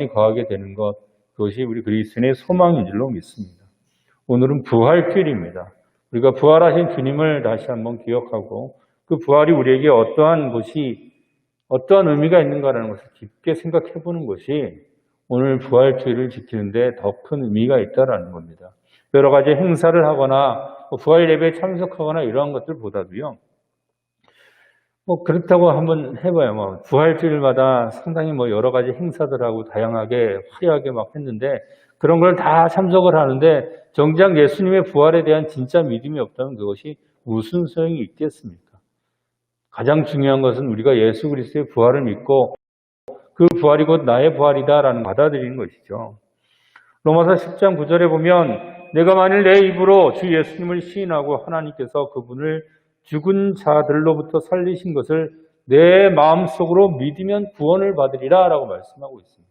거하게 되는 것, 그것이 우리 그리스도인의 소망인 줄로 믿습니다. 오늘은 부활주일입니다. 우리가 부활하신 주님을 다시 한번 기억하고 그 부활이 우리에게 어떠한 의미가 있는가라는 것을 깊게 생각해 보는 것이 오늘 부활주일을 지키는데 더 큰 의미가 있다는 겁니다. 여러 가지 행사를 하거나 부활 예배에 참석하거나 이러한 것들보다도요. 그렇다고 한번 해봐요. 부활주일마다 상당히 여러 가지 행사들하고 다양하게 화려하게 막 했는데 그런 걸 다 참석을 하는데 정작 예수님의 부활에 대한 진짜 믿음이 없다면 그것이 무슨 소용이 있겠습니까? 가장 중요한 것은 우리가 예수 그리스도의 부활을 믿고 그 부활이 곧 나의 부활이다라는 받아들이는 것이죠. 로마서 10장 9절에 보면 내가 만일 내 입으로 주 예수님을 시인하고 하나님께서 그분을 죽은 자들로부터 살리신 것을 내 마음속으로 믿으면 구원을 받으리라 라고 말씀하고 있습니다.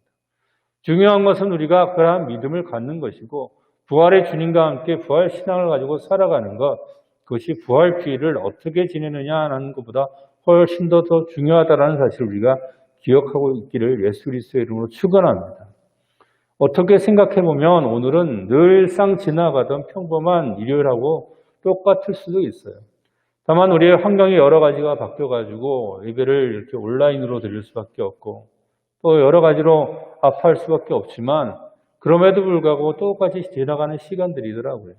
중요한 것은 우리가 그러한 믿음을 갖는 것이고 부활의 주님과 함께 부활 신앙을 가지고 살아가는 것, 그것이 부활주일을 어떻게 지내느냐 하는 것보다 훨씬 더 중요하다는 사실을 우리가 기억하고 있기를 예수 그리스도의 이름으로 축원합니다. 어떻게 생각해보면 오늘은 늘상 지나가던 평범한 일요일하고 똑같을 수도 있어요. 다만 우리의 환경이 여러 가지가 바뀌어가지고 예배를 이렇게 온라인으로 드릴 수밖에 없고 또 여러 가지로 아파할 수밖에 없지만 그럼에도 불구하고 똑같이 지나가는 시간들이더라고요.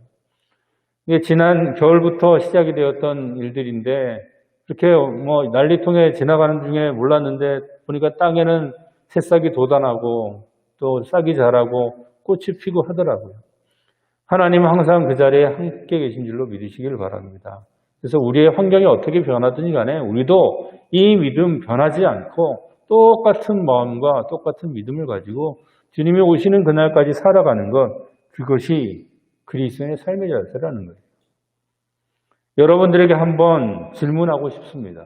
이게 지난 겨울부터 시작이 되었던 일들인데 이렇게 난리통에 지나가는 중에 몰랐는데 보니까 땅에는 새싹이 돋아나고 또 싹이 자라고 꽃이 피고 하더라고요. 하나님은 항상 그 자리에 함께 계신 줄로 믿으시길 바랍니다. 그래서 우리의 환경이 어떻게 변하든지 간에 우리도 이 믿음 변하지 않고 똑같은 마음과 똑같은 믿음을 가지고 주님이 오시는 그날까지 살아가는 것, 그것이 그리스도인의 삶의 자세라는 거예요. 여러분들에게 한번 질문하고 싶습니다.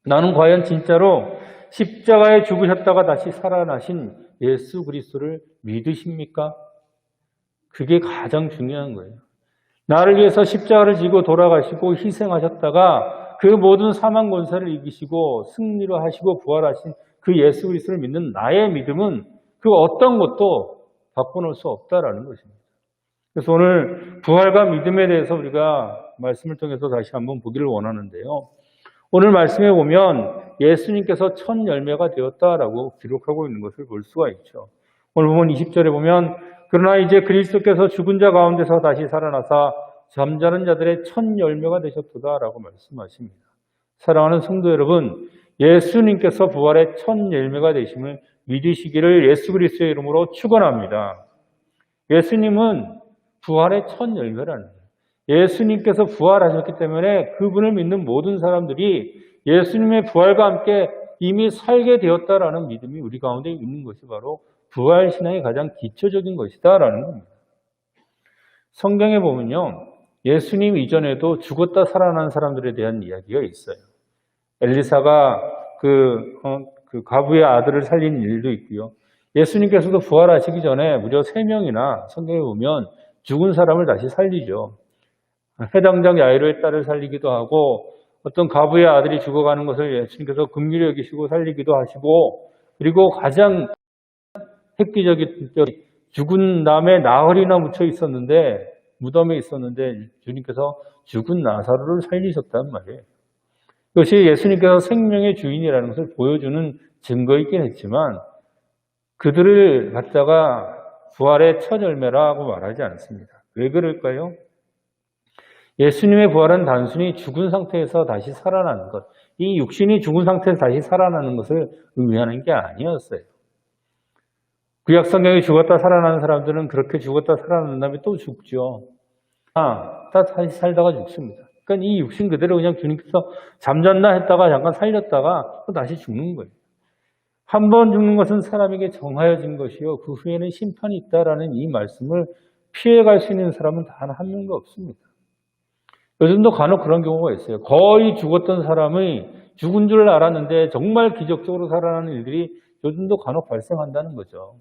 나는 과연 진짜로 십자가에 죽으셨다가 다시 살아나신 예수 그리스도를 믿으십니까? 그게 가장 중요한 거예요. 나를 위해서 십자가를 지고 돌아가시고 희생하셨다가 그 모든 사망 권세를 이기시고 승리로 하시고 부활하신 그 예수 그리스도를 믿는 나의 믿음은 그 어떤 것도 바꿔놓을 수 없다라는 것입니다. 그래서 오늘 부활과 믿음에 대해서 우리가 말씀을 통해서 다시 한번 보기를 원하는데요. 오늘 말씀에 보면 예수님께서 첫 열매가 되었다라고 기록하고 있는 것을 볼 수가 있죠. 오늘 보면 20절에 보면 그러나 이제 그리스도께서 죽은 자 가운데서 다시 살아나사 잠자는 자들의 첫 열매가 되셨도다라고 말씀하십니다. 사랑하는 성도 여러분, 예수님께서 부활의 첫 열매가 되심을 믿으시기를 예수 그리스도의 이름으로 축원합니다. 예수님은 부활의 첫 열매라는 거예요. 예수님께서 부활하셨기 때문에 그분을 믿는 모든 사람들이 예수님의 부활과 함께 이미 살게 되었다라는 믿음이 우리 가운데 있는 것이 바로 부활신앙의 가장 기초적인 것이다라는 겁니다. 성경에 보면요, 예수님 이전에도 죽었다 살아난 사람들에 대한 이야기가 있어요. 엘리사가 그 과부의 아들을 살린 일도 있고요. 예수님께서도 부활하시기 전에 무려 3명이나 성경에 보면 죽은 사람을 다시 살리죠. 해당장 야이로의 딸을 살리기도 하고 어떤 과부의 아들이 죽어가는 것을 예수님께서 긍휼히 여기시고 살리기도 하시고 그리고 가장 획기적인 죽은 남의 나흘이나 묻혀 있었는데 무덤에 있었는데 주님께서 죽은 나사로를 살리셨단 말이에요. 이것이 예수님께서 생명의 주인이라는 것을 보여주는 증거이긴 했지만 그들을 갖다가 부활의 첫 열매라고 말하지 않습니다. 왜 그럴까요? 예수님의 부활은 단순히 죽은 상태에서 다시 살아나는 것, 이 육신이 죽은 상태에서 다시 살아나는 것을 의미하는 게 아니었어요. 구약 성경에 죽었다 살아나는 사람들은 그렇게 죽었다 살아난 다음에 또 죽죠. 다 다시 살다가 죽습니다. 그러니까 이 육신 그대로 그냥 주님께서 잠잤나 했다가 잠깐 살렸다가 또 다시 죽는 거예요. 한 번 죽는 것은 사람에게 정하여진 것이요. 그 후에는 심판이 있다라는 이 말씀을 피해갈 수 있는 사람은 단 한 명도 없습니다. 요즘도 간혹 그런 경우가 있어요. 거의 죽었던 사람이 죽은 줄 알았는데 정말 기적적으로 살아나는 일들이 요즘도 간혹 발생한다는 거죠.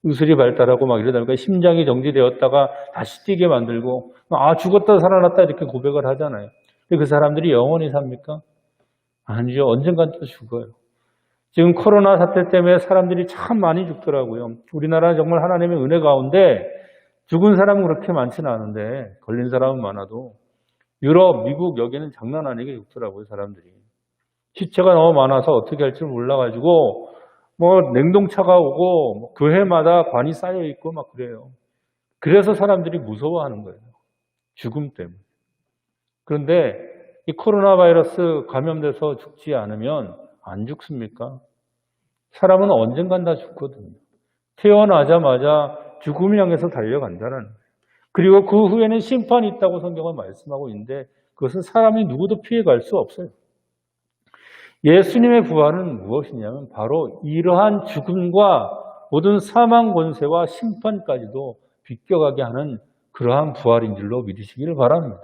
의술이 발달하고 막 이러다 보니까 심장이 정지되었다가 다시 뛰게 만들고 죽었다 살아났다 이렇게 고백을 하잖아요. 근데 그 사람들이 영원히 삽니까? 아니죠. 언젠간 또 죽어요. 지금 코로나 사태 때문에 사람들이 참 많이 죽더라고요. 우리나라는 정말 하나님의 은혜 가운데 죽은 사람은 그렇게 많지는 않은데 걸린 사람은 많아도 유럽, 미국 여기는 장난 아니게 죽더라고요, 사람들이. 시체가 너무 많아서 어떻게 할지 몰라가지고 냉동차가 오고 교회마다 관이 쌓여 있고 막 그래요. 그래서 사람들이 무서워하는 거예요. 죽음 때문에. 그런데 이 코로나 바이러스 감염돼서 죽지 않으면 안 죽습니까? 사람은 언젠간 다 죽거든요. 태어나자마자 죽음을 향해서 달려간다는 거예요. 그리고 그 후에는 심판이 있다고 성경은 말씀하고 있는데 그것은 사람이 누구도 피해갈 수 없어요. 예수님의 부활은 무엇이냐면 바로 이러한 죽음과 모든 사망 권세와 심판까지도 비껴가게 하는 그러한 부활인 줄로 믿으시기를 바랍니다.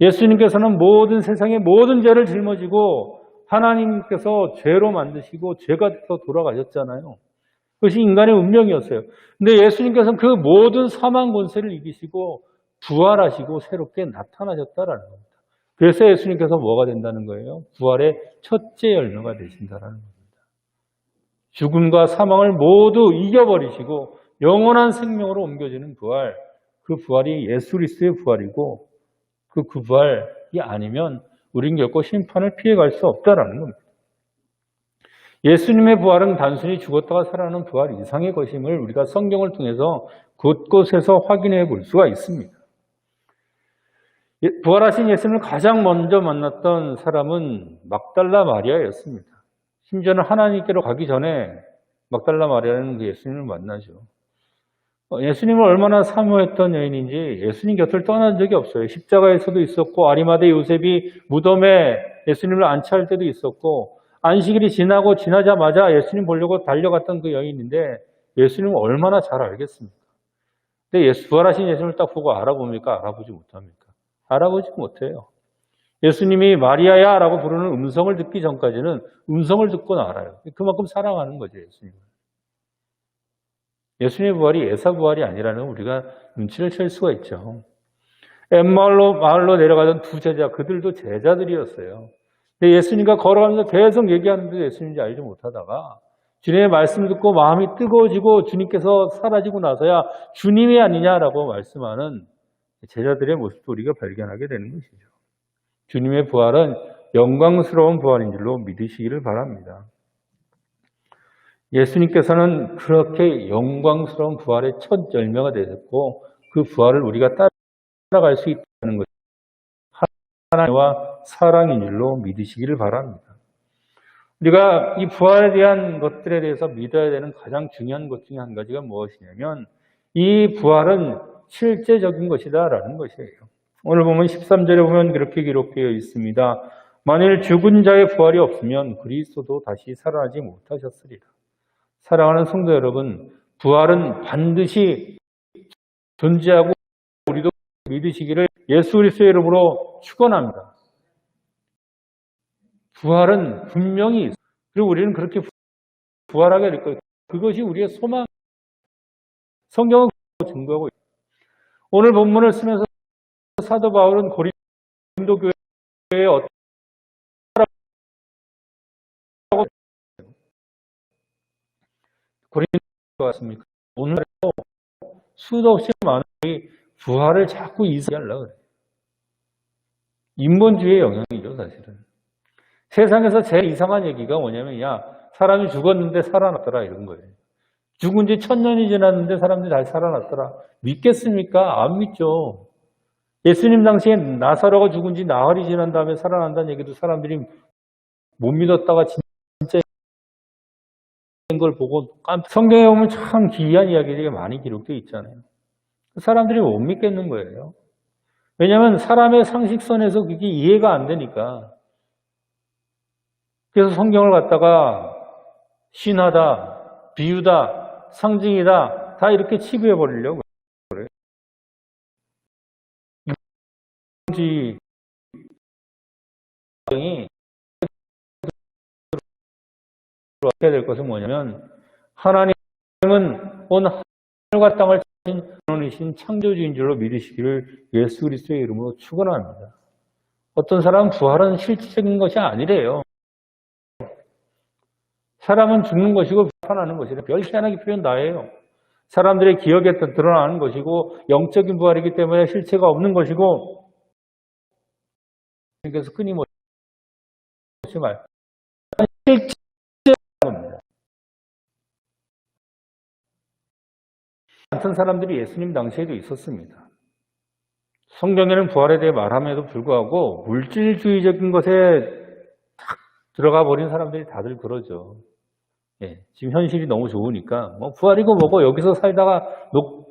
예수님께서는 모든 세상의 모든 죄를 짊어지고 하나님께서 죄로 만드시고 죄가 돼서 돌아가셨잖아요. 그것이 인간의 운명이었어요. 근데 예수님께서는 그 모든 사망 권세를 이기시고 부활하시고 새롭게 나타나셨다라는 겁니다. 그래서 예수님께서 뭐가 된다는 거예요? 부활의 첫째 열매가 되신다라는 겁니다. 죽음과 사망을 모두 이겨버리시고 영원한 생명으로 옮겨지는 부활, 그 부활이 예수 그리스도의 부활이고 그 부활이 아니면 우린 결코 심판을 피해갈 수 없다라는 겁니다. 예수님의 부활은 단순히 죽었다가 살아나는 부활 이상의 것임을 우리가 성경을 통해서 곳곳에서 확인해 볼 수가 있습니다. 부활하신 예수님을 가장 먼저 만났던 사람은 막달라 마리아였습니다. 심지어는 하나님께로 가기 전에 막달라 마리아는 그 예수님을 만나죠. 예수님을 얼마나 사모했던 여인인지 예수님 곁을 떠난 적이 없어요. 십자가에서도 있었고 아리마대 요셉이 무덤에 예수님을 안치할 때도 있었고 안식일이 지나자마자 예수님 보려고 달려갔던 그 여인인데 예수님을 얼마나 잘 알겠습니까? 근데 부활하신 예수님을 딱 보고 알아봅니까? 알아보지 못합니까? 알아보지 못해요. 예수님이 마리아야 라고 부르는 음성을 듣기 전까지는 음성을 듣고는 알아요. 그만큼 사랑하는 거죠, 예수님을. 예수님의 부활이 예사 부활이 아니라는 우리가 눈치를 챌 수가 있죠. 마을로 내려가던 두 제자, 그들도 제자들이었어요. 근데 예수님과 걸어가면서 계속 얘기하는데 예수님인지 알지 못하다가 주님의 말씀을 듣고 마음이 뜨거워지고 주님께서 사라지고 나서야 주님이 아니냐라고 말씀하는 제자들의 모습도 우리가 발견하게 되는 것이죠. 주님의 부활은 영광스러운 부활인 줄로 믿으시기를 바랍니다. 예수님께서는 그렇게 영광스러운 부활의 첫 열매가 되셨고 그 부활을 우리가 따라갈 수 있다는 것이 하나님과 사랑인 줄로 믿으시기를 바랍니다. 우리가 이 부활에 대한 것들에 대해서 믿어야 되는 가장 중요한 것 중에 한 가지가 무엇이냐면 이 부활은 실제적인 것이다라는 것이에요. 오늘 보면 13절에 보면 그렇게 기록되어 있습니다. 만일 죽은 자의 부활이 없으면 그리스도도 다시 살아나지 못하셨으리라. 사랑하는 성도 여러분, 부활은 반드시 존재하고 우리도 믿으시기를 예수 그리스도의 이름으로 축원합니다. 부활은 분명히 있어요. 그리고 우리는 그렇게 부활하게 될 거예요. 그것이 우리의 소망. 성경은 증거하고 있어요. 오늘 본문을 쓰면서 사도 바울은 고린도 교회에 어떤 고린도 같습니까? 오늘도 수도 없이 많은 분들이 부활을 자꾸 이야기하려고 그래요. 인본주의의 영향이죠, 사실은. 세상에서 제일 이상한 얘기가 뭐냐면, 사람이 죽었는데 살아났더라, 이런 거예요. 죽은 지 1000년이 지났는데 사람들이 다시 살아났더라. 믿겠습니까? 안 믿죠. 예수님 당시에 나사로가 죽은 지 나흘이 지난 다음에 살아난다는 얘기도 사람들이 못 믿었다가 진짜 걸 보고 성경에 보면 참 기이한 이야기들이 많이 기록되어 있잖아요. 사람들이 못 믿겠는 거예요. 왜냐하면 사람의 상식선에서 그게 이해가 안 되니까. 그래서 성경을 갖다가 신화다, 비유다, 상징이다 다 이렇게 치부해 버리려고 그래요. 이 해야 될 것은 뭐냐면 하나님은 온 하늘과 땅을 창조하신 하나님이신 창조주인 줄로 믿으시기를 예수 그리스도의 이름으로 축원합니다. 어떤 사람은 부활은 실질적인 것이 아니래요. 사람은 죽는 것이고 부활하는 것이라. 별 희한하게 표현 다해요. 사람들의 기억에 드러나는 것이고 영적인 부활이기 때문에 실체가 없는 것이고, 그래서 끊임없이 말 실체입니다. 같은 사람들이 예수님 당시에도 있었습니다. 성경에는 부활에 대해 말함에도 불구하고 물질주의적인 것에 탁 들어가 버린 사람들이 다들 그러죠. 예, 지금 현실이 너무 좋으니까 뭐 부활이고 뭐고 여기서 살다가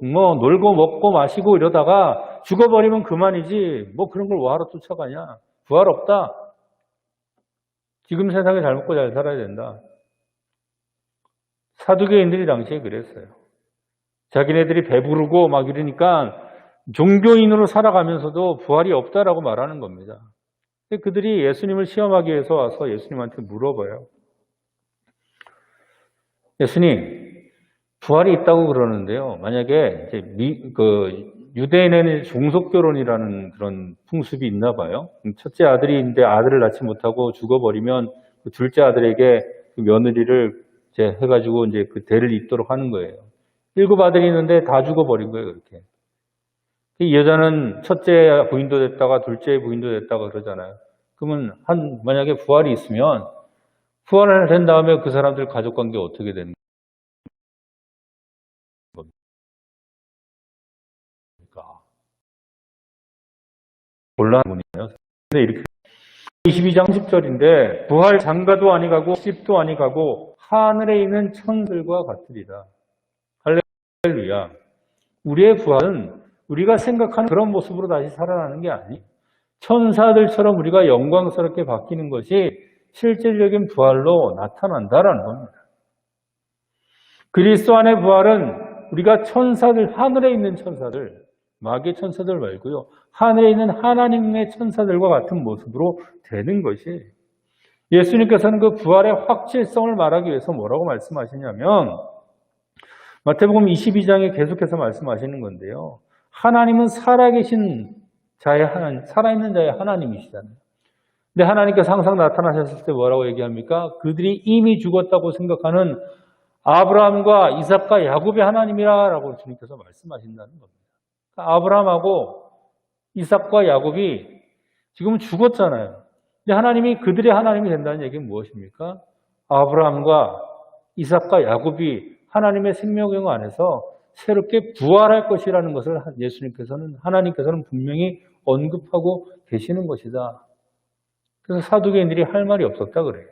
놀고 먹고 마시고 이러다가 죽어버리면 그만이지 뭐 그런 걸 뭐하러 쫓아가냐. 부활 없다. 지금 세상에 잘 먹고 잘 살아야 된다. 사두개인들이 당시에 그랬어요. 자기네들이 배부르고 막 이러니까 종교인으로 살아가면서도 부활이 없다라고 말하는 겁니다. 그들이 예수님을 시험하기 위해서 와서 예수님한테 물어봐요. 예수님, 부활이 있다고 그러는데요. 만약에 이제 유대인에는 종속 결혼이라는 그런 풍습이 있나 봐요. 첫째 아들인데 아들을 낳지 못하고 죽어버리면 그 둘째 아들에게 그 며느리를 이제 해가지고 이제 그 대를 잇도록 하는 거예요. 7 아들이 있는데 다 죽어버린 거예요, 그렇게. 이 여자는 첫째 부인도 됐다가 둘째 부인도 됐다가 그러잖아요. 그러면 만약에 부활이 있으면 부활을 된 다음에 그 사람들 가족 관계 어떻게 되는 겁니까? 곤란하군요. 근데 이렇게 22장 10절인데 부활 장가도 아니 가고 집도 아니 가고 하늘에 있는 천들과 같으리라. 할렐루야. 우리의 부활은 우리가 생각하는 그런 모습으로 다시 살아나는 게 아니. 천사들처럼 우리가 영광스럽게 바뀌는 것이 실질적인 부활로 나타난다라는 겁니다. 그리스도 안의 부활은 우리가 천사들, 하늘에 있는 천사들, 마귀의 천사들 말고요. 하늘에 있는 하나님의 천사들과 같은 모습으로 되는 것이, 예수님께서는 그 부활의 확실성을 말하기 위해서 뭐라고 말씀하시냐면 마태복음 22장에 계속해서 말씀하시는 건데요. 하나님은 살아계신 자의 하나님, 살아있는 자의 하나님이시잖아요. 근데 하나님께서 항상 나타나셨을 때 뭐라고 얘기합니까? 그들이 이미 죽었다고 생각하는 아브라함과 이삭과 야곱의 하나님이라고 주님께서 말씀하신다는 겁니다. 그러니까 아브라함하고 이삭과 야곱이 지금 죽었잖아요. 근데 하나님이 그들의 하나님이 된다는 얘기는 무엇입니까? 아브라함과 이삭과 야곱이 하나님의 생명경 안에서 새롭게 부활할 것이라는 것을 하나님께서는 분명히 언급하고 계시는 것이다. 그래서 사두개인들이 할 말이 없었다 그래요.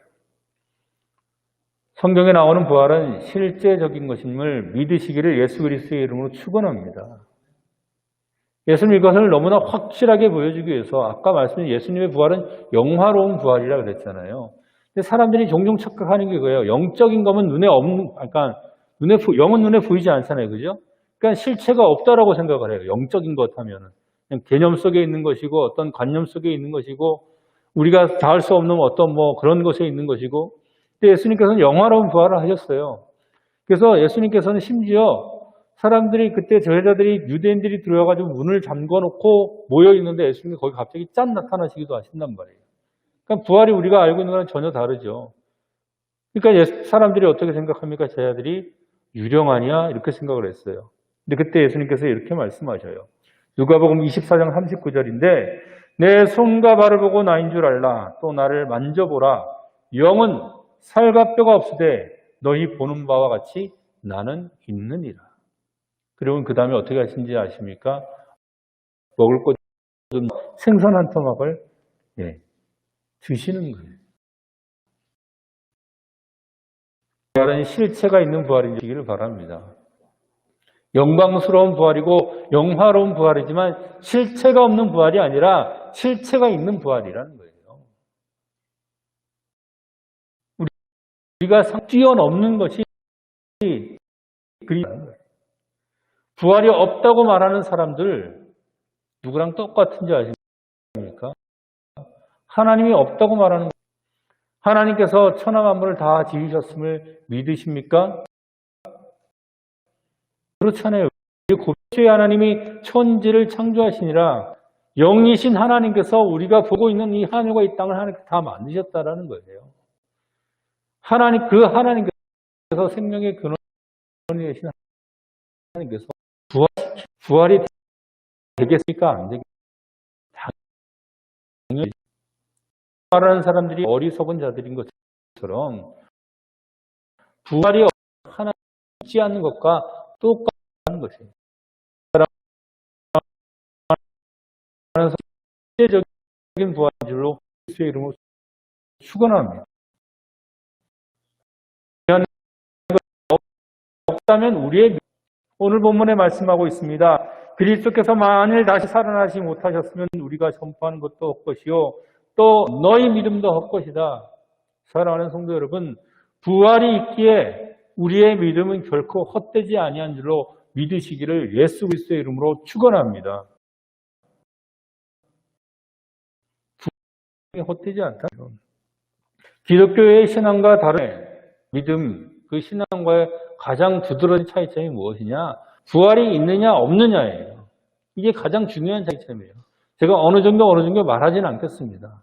성경에 나오는 부활은 실제적인 것임을 믿으시기를 예수 그리스도의 이름으로 축원합니다. 예수님 이것을 너무나 확실하게 보여주기 위해서 아까 말씀드린 예수님의 부활은 영화로운 부활이라고 그랬잖아요. 근데 사람들이 종종 착각하는 게 그거예요. 영적인 거면 영은 눈에 보이지 않잖아요. 그죠? 그러니까 실체가 없다라고 생각을 해요. 영적인 것 하면은. 그냥 개념 속에 있는 것이고 어떤 관념 속에 있는 것이고 우리가 닿을 수 없는 어떤 그런 것에 있는 것이고, 근데 예수님께서는 영화로운 부활을 하셨어요. 그래서 예수님께서는 심지어 사람들이 그때 제자들이 유대인들이 들어와가지고 문을 잠궈놓고 모여 있는데 예수님이 거기 갑자기 짠 나타나시기도 하신단 말이에요. 그러니까 부활이 우리가 알고 있는 거랑 전혀 다르죠. 그러니까 사람들이 어떻게 생각합니까? 제자들이 유령아니야? 이렇게 생각을 했어요. 근데 그때 예수님께서 이렇게 말씀하셔요. 누가복음 24장 39절인데 내 손과 발을 보고 나인 줄 알라. 또 나를 만져보라. 영은 살과 뼈가 없으되 너희 보는 바와 같이 나는 있느니라. 그리고 그 다음에 어떻게 하신지 아십니까? 먹을 것 좀 생선 한 토막을 드시는 거예요. 부활은 실체가 있는 부활이기를 바랍니다. 영광스러운 부활이고 영화로운 부활이지만 실체가 없는 부활이 아니라 실체가 있는 부활이라는 거예요. 우리가 뛰어넘는 것이 그리스도라는 거예요. 부활이 없다고 말하는 사람들 누구랑 똑같은지 아십니까? 하나님이 없다고 말하는 거예요. 하나님께서 천하 만물을 다 지으셨음을 믿으십니까? 그렇잖아요. 고초의 하나님이 천지를 창조하시니라 영이신 하나님께서 우리가 보고 있는 이 하늘과 이 땅을 하나님께 다 만드셨다라는 거예요. 하나님께서 생명의 근원이 되신 하나님께서 부활이 되겠습니까? 안 되겠습니까? 당연히 부활하는 사람들이 어리석은 자들인 것처럼 부활이 하나님 있지 않는 것과 똑같은 것이에요. 실제적인 부활줄로 예수의 이름으로 축원합니다. 없다면 오늘 본문에 말씀하고 있습니다. 그리스도께서 만일 다시 살아나지 못하셨으면 우리가 전파하는 것도 헛것이요 또 너희 믿음도 헛것이다. 사랑하는 성도 여러분, 부활이 있기에 우리의 믿음은 결코 헛되지 아니한 줄로 믿으시기를 예수 그리스도의 이름으로 축원합니다. 부활이 헛되지 않다. 기독교의 신앙과 다른 믿음, 그 신앙과의 가장 두드러진 차이점이 무엇이냐? 부활이 있느냐 없느냐예요. 이게 가장 중요한 차이점이에요. 제가 어느 정도 말하지는 않겠습니다.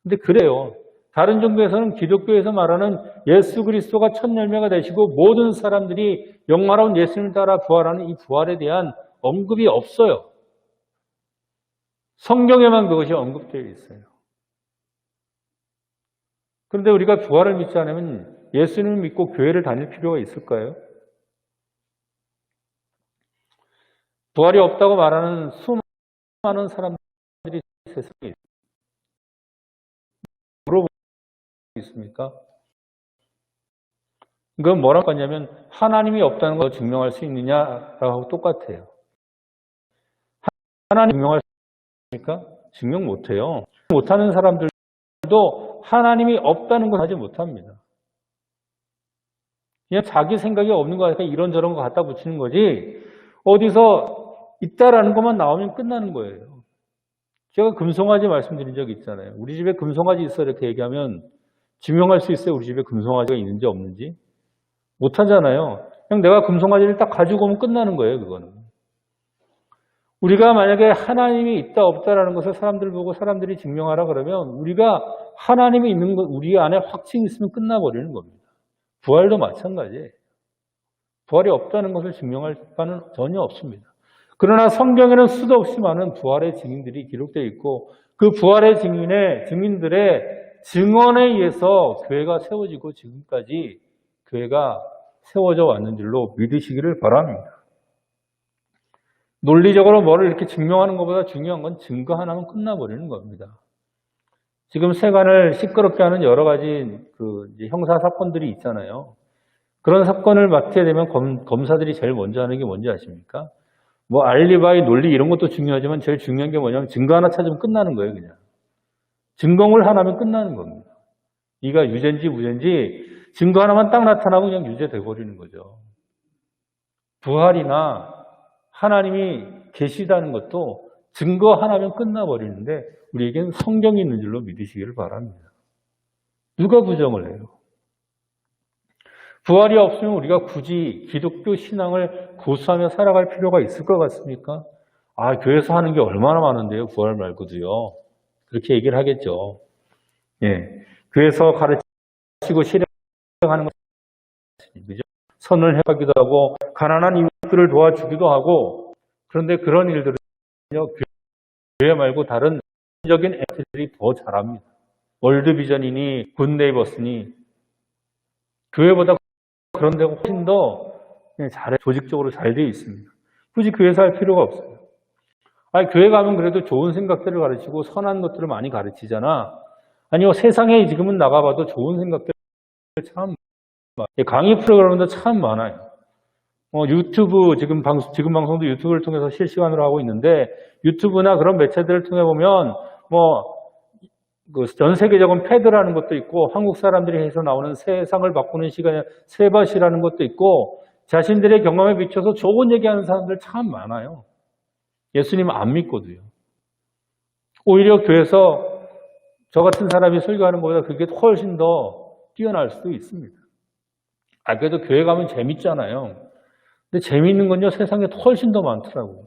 근데 그래요. 다른 종교에서는 기독교에서 말하는 예수 그리스도가 첫 열매가 되시고 모든 사람들이 영원한 예수님을 따라 부활하는 이 부활에 대한 언급이 없어요. 성경에만 그것이 언급되어 있어요. 그런데 우리가 부활을 믿지 않으면 예수님을 믿고 교회를 다닐 필요가 있을까요? 부활이 없다고 말하는 수많은 사람들이 세상에 물어보고 있습니까? 그건 뭐라고 하냐면 하나님이 없다는 걸 증명할 수 있느냐라고 똑같아요. 하나님 증명할 수 있습니까? 증명 못해요. 못하는 사람들도 하나님이 없다는 걸 하지 못합니다. 그냥 자기 생각이 없는 거 같으니까 이런저런 거 갖다 붙이는 거지 어디서 있다라는 것만 나오면 끝나는 거예요. 제가 금송아지 말씀드린 적이 있잖아요. 우리 집에 금송아지 있어 이렇게 얘기하면 증명할 수 있어요? 우리 집에 금송아지가 있는지 없는지? 못하잖아요. 그냥 내가 금송아지를 딱 가지고 오면 끝나는 거예요. 그거는. 우리가 만약에 하나님이 있다 없다라는 것을 사람들 보고 사람들이 증명하라 그러면 우리가 하나님이 있는 것, 우리 안에 확증이 있으면 끝나버리는 겁니다. 부활도 마찬가지예요. 부활이 없다는 것을 증명할 바는 전혀 없습니다. 그러나 성경에는 수도 없이 많은 부활의 증인들이 기록되어 있고 그 부활의 증인들의 증언에 의해서 교회가 세워지고 지금까지 교회가 세워져 왔는 줄로 믿으시기를 바랍니다. 논리적으로 뭐를 이렇게 증명하는 것보다 중요한 건 증거 하나면 끝나버리는 겁니다. 지금 세간을 시끄럽게 하는 여러 가지 이제 형사 사건들이 있잖아요. 그런 사건을 맡게 되면 검사들이 제일 먼저 하는 게 뭔지 아십니까? 뭐 알리바이 논리 이런 것도 중요하지만 제일 중요한 게 뭐냐면 증거 하나 찾으면 끝나는 거예요, 그냥. 증거물 하나면 끝나는 겁니다. 이가 유죄인지 무죄인지 증거 하나만 딱 나타나고 그냥 유죄돼 버리는 거죠. 부활이나 하나님이 계시다는 것도 증거 하나면 끝나버리는데 우리에겐 성경이 있는 줄로 믿으시기를 바랍니다. 누가 부정을 해요? 부활이 없으면 우리가 굳이 기독교 신앙을 고수하며 살아갈 필요가 있을 것 같습니까? 아, 교회에서 하는 게 얼마나 많은데요, 부활 말고도요. 그렇게 얘기를 하겠죠. 예. 교회에서 가르치고 실행하는 것이죠. 선을 해가기도 하고, 가난한 이웃들을 도와주기도 하고, 그런데 그런 일들은요, 교회 말고 다른 적인 애들이 더 잘합니다. 월드비전이니, 굿네이버스니, 교회보다 그런 데가 훨씬 더 조직적으로 잘 되어 있습니다. 굳이 교회에서 할 필요가 없어요. 아니, 교회 가면 그래도 좋은 생각들을 가르치고 선한 것들을 많이 가르치잖아. 아니요, 세상에 지금은 나가봐도 좋은 생각들 참 많아요. 강의 프로그램도 참 많아요. 유튜브, 지금 방송도 유튜브를 통해서 실시간으로 하고 있는데, 유튜브나 그런 매체들을 통해 보면, 전 세계적인 패드라는 것도 있고, 한국 사람들이 해서 나오는 세상을 바꾸는 시간에 세밭이라는 것도 있고, 자신들의 경험에 비춰서 좋은 얘기하는 사람들 참 많아요. 예수님 안 믿고도요. 오히려 교회에서 저 같은 사람이 설교하는 것보다 그게 훨씬 더 뛰어날 수도 있습니다. 그래도 교회 가면 재밌잖아요. 근데 재미있는 건요, 세상에 훨씬 더 많더라고요.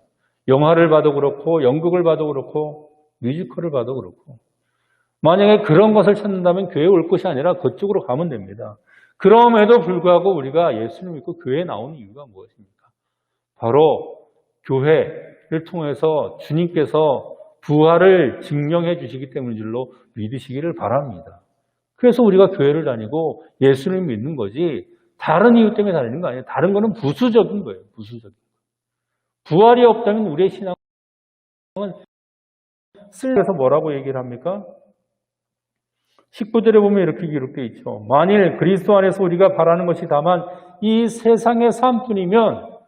영화를 봐도 그렇고, 연극을 봐도 그렇고, 뮤지컬을 봐도 그렇고. 만약에 그런 것을 찾는다면 교회에 올 것이 아니라 그쪽으로 가면 됩니다. 그럼에도 불구하고 우리가 예수를 믿고 교회에 나오는 이유가 무엇입니까? 바로 교회를 통해서 주님께서 부활을 증명해 주시기 때문인 줄로 믿으시기를 바랍니다. 그래서 우리가 교회를 다니고 예수를 믿는 거지 다른 이유 때문에 다니는 거 아니에요. 다른 거는 부수적인 거예요. 부수적인. 부활이 없다면 우리의 신앙은 쓸데서 뭐라고 얘기를 합니까? 19절에 보면 이렇게 기록되어 있죠. 만일 그리스도 안에서 우리가 바라는 것이 다만 이 세상의 삶뿐이면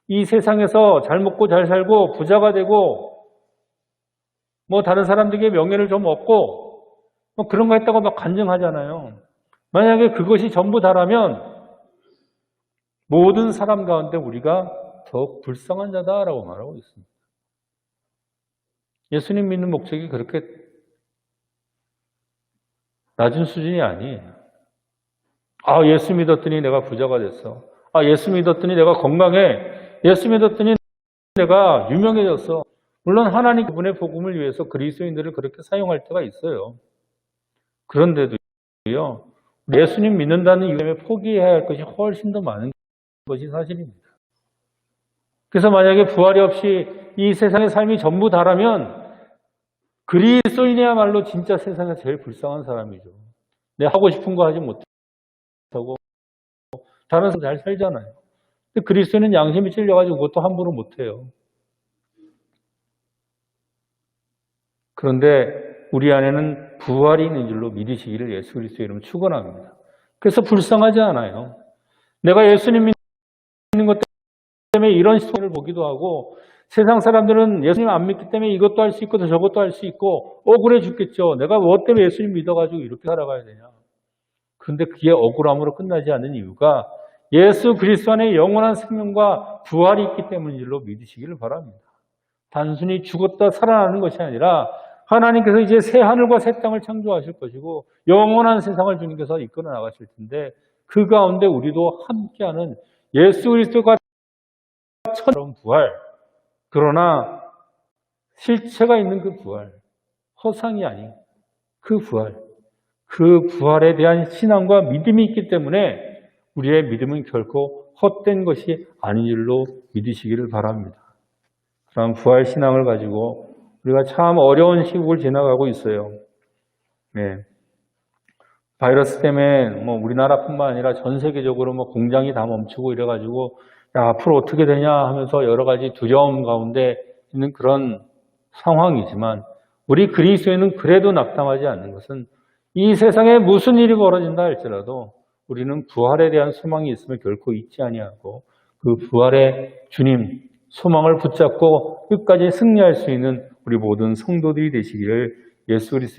이 세상에서 잘 먹고 잘 살고 부자가 되고 뭐 다른 사람들에게 명예를 좀 얻고 뭐 그런 거 했다고 막 간증하잖아요. 만약에 그것이 전부 다라면 모든 사람 가운데 우리가 더 불쌍한 자다라고 말하고 있습니다. 예수님 믿는 목적이 그렇게 낮은 수준이 아니에요. 아, 예수 믿었더니 내가 부자가 됐어. 아, 예수 믿었더니 내가 건강해. 예수 믿었더니 내가 유명해졌어. 물론 하나님 그분의 복음을 위해서 그리스도인들을 그렇게 사용할 때가 있어요. 그런데도요, 예수님 믿는다는 이유 때문에 포기해야 할 것이 훨씬 더 많은 것이 사실입니다. 그래서 만약에 부활이 없이 이 세상의 삶이 전부 다라면 그리스도인이야말로 진짜 세상에서 제일 불쌍한 사람이죠. 내가 하고 싶은 거 하지 못하고 다른 사람 잘 살잖아요. 근데 그리스도인은 양심이 찔려가지고 그것도 함부로 못해요. 그런데 우리 안에는 부활이 있는 줄로 믿으시기를 예수 그리스도의 이름으로 축원합니다. 그래서 불쌍하지 않아요. 내가 예수님 믿는 것 때문에 이런 시선을 보기도 하고 세상 사람들은 예수님 안 믿기 때문에 이것도 할 수 있고 저것도 할 수 있고 억울해 죽겠죠. 내가 뭐 때문에 예수님 믿어가지고 이렇게 살아가야 되냐. 그런데 그게 억울함으로 끝나지 않는 이유가 예수 그리스도 안에 영원한 생명과 부활이 있기 때문인 줄로 믿으시기를 바랍니다. 단순히 죽었다 살아나는 것이 아니라 하나님께서 이제 새 하늘과 새 땅을 창조하실 것이고 영원한 세상을 주님께서 이끌어 나가실 텐데 그 가운데 우리도 함께하는 예수 그리스도가 처럼 부활, 그러나 실체가 있는 그 부활, 허상이 아닌 그 부활, 그 부활에 대한 신앙과 믿음이 있기 때문에 우리의 믿음은 결코 헛된 것이 아닌 줄로 믿으시기를 바랍니다. 그런 부활 신앙을 가지고 우리가 참 어려운 시국을 지나가고 있어요. 네. 바이러스 때문에 뭐 우리나라뿐만 아니라 전 세계적으로 뭐 공장이 다 멈추고 이래가지고 야, 앞으로 어떻게 되냐 하면서 여러 가지 두려움 가운데 있는 그런 상황이지만 우리 그리스도인은 그래도 낙담하지 않는 것은 이 세상에 무슨 일이 벌어진다 할지라도 우리는 부활에 대한 소망이 있으면 결코 잊지 아니하고 그 부활의 주님 소망을 붙잡고 끝까지 승리할 수 있는 우리 모든 성도들이 되시기를 예수 그리스도